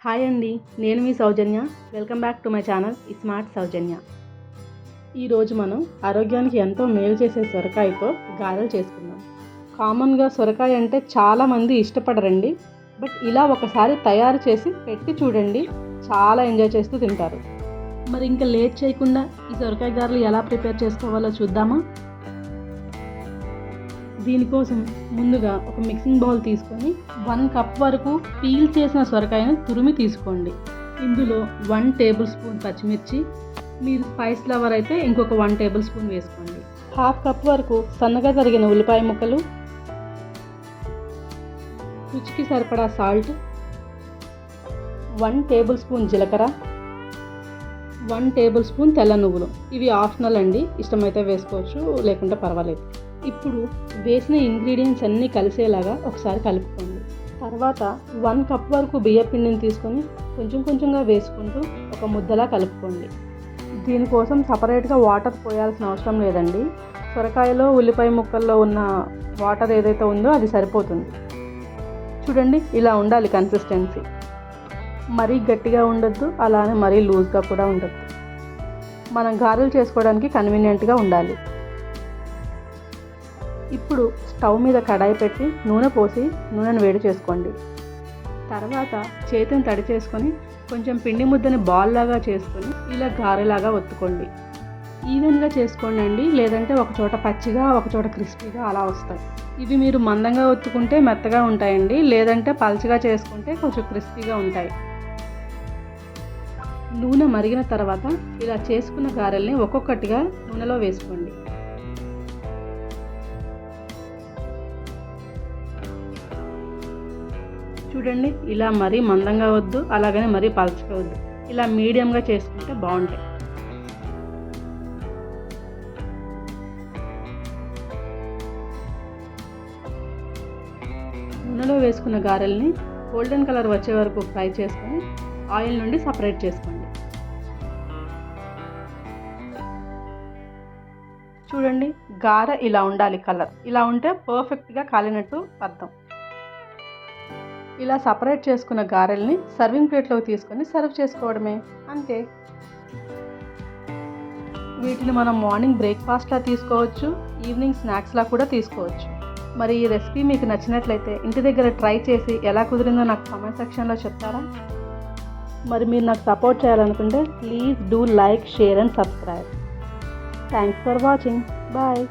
Hi అండి, నేను మీ Soujanya. Welcome back to my channel smart Soujanya. ఈరోజు మనం ఆరోగ్యానికి ఎంతో మేలు చేసే సొరకాయతో గారెలు చేసుకుందాం. కామన్గా సొరకాయ అంటే చాలామంది ఇష్టపడరండి, బట్ ఇలా ఒకసారి తయారు చేసి పెట్టి చూడండి, చాలా ఎంజాయ్ చేస్తూ తింటారు. మరి ఇంకా లేట్ చేయకుండా ఈ సొరకాయ గారెలు ఎలా ప్రిపేర్ చేసుకోవాలో చూద్దామా? దీనికోసం ముందుగా ఒక మిక్సింగ్ బౌల్ తీసుకొని 1 కప్ వరకు పీల్ చేసిన సొరకాయను తురిమి తీసుకోండి. ఇందులో 1 టేబుల్ స్పూన్ పచ్చిమిర్చి, మీరు స్పైస్ లవర్ అయితే ఇంకొక 1 టేబుల్ స్పూన్ వేసుకోండి. 1/2 కప్ వరకు సన్నగా తరిగిన ఉల్లిపాయ ముక్కలు, రుచికి సరిపడా సాల్ట్, 1 టేబుల్ స్పూన్ జీలకర్ర, 1 టేబుల్ స్పూన్ తెల్ల నువ్వులు. ఇవి ఆప్షనల్ అండి, ఇష్టమైతే వేసుకోవచ్చు, లేకుంటే పర్వాలేదు. ఇప్పుడు వేసిన ఇంగ్రీడియంట్స్ అన్నీ కలిసేలాగా ఒకసారి కలుపుకోండి. తర్వాత 1 కప్ వరకు బియ్య పిండిని తీసుకొని కొంచెం కొంచెంగా వేసుకుంటూ ఒక ముద్దలా కలుపుకోండి. దీనికోసం సపరేట్గా వాటర్ పోయాల్సిన అవసరం లేదండి. సొరకాయలో ఉల్లిపాయ ముక్కల్లో ఉన్న వాటర్ ఏదైతే ఉందో అది సరిపోతుంది. చూడండి, ఇలా ఉండాలి కన్సిస్టెన్సీ. మరీ గట్టిగా ఉండొద్దు, అలానే మరీ లూజ్గా కూడా ఉండొద్దు. మనం గారెలు చేసుకోవడానికి కన్వీనియంట్గా ఉండాలి. ఇప్పుడు స్టవ్ మీద కడాయి పెట్టి నూనె పోసి నూనెను వేడి చేసుకోండి. తర్వాత చేతిని తడి చేసుకొని కొంచెం పిండి ముద్దని బాల్ లాగా చేసుకొని ఇలా గారెలాగా ఒత్తుకోండి. ఈవెన్గా చేసుకోండి అండి, లేదంటే ఒకచోట పచ్చిగా ఒకచోట క్రిస్పీగా అలా వస్తాయి. ఇవి మీరు మందంగా ఒత్తుకుంటే మెత్తగా ఉంటాయండి, లేదంటే పల్చగా చేసుకుంటే కొంచెం క్రిస్పీగా ఉంటాయి. నూనె మరిగిన తర్వాత ఇలా చేసుకున్న గారెల్ని ఒక్కొక్కటిగా నూనెలో వేసుకోండి. చూడండి, ఇలా మరీ మందంగా వద్దు, అలాగనే మరీ పల్చగా వద్దు, ఇలా మీడియంగా చేసుకుంటే బాగుంటాయి. నూనెలో వేసుకున్న గారెల్ని గోల్డెన్ కలర్ వచ్చే వరకు ఫ్రై చేసుకొని ఆయిల్ నుండి సపరేట్ చేసుకోండి. చూడండి, గారె ఇలా ఉండాలి, కలర్ ఇలా ఉంటే పర్ఫెక్ట్గా కాలినట్టు అర్థం. ఇలా సపరేట్ చేసుకున్న గారెల్ని సర్వింగ్ ప్లేట్లోకి తీసుకొని సర్వ్ చేసుకోవడమే, అంతే. వీటిని మనం మార్నింగ్ బ్రేక్ఫాస్ట్లా తీసుకోవచ్చు, ఈవినింగ్ స్నాక్స్లా కూడా తీసుకోవచ్చు. మరి ఈ రెసిపీ మీకు నచ్చినట్లయితే ఇంటి దగ్గర ట్రై చేసి ఎలా కుదిరిందో నాకు కామెంట్ సెక్షన్లో చెప్తారా? మరి మీరు నాకు సపోర్ట్ చేయాలనుకుంటే please do like, share and subscribe. Thanks for watching. Bye.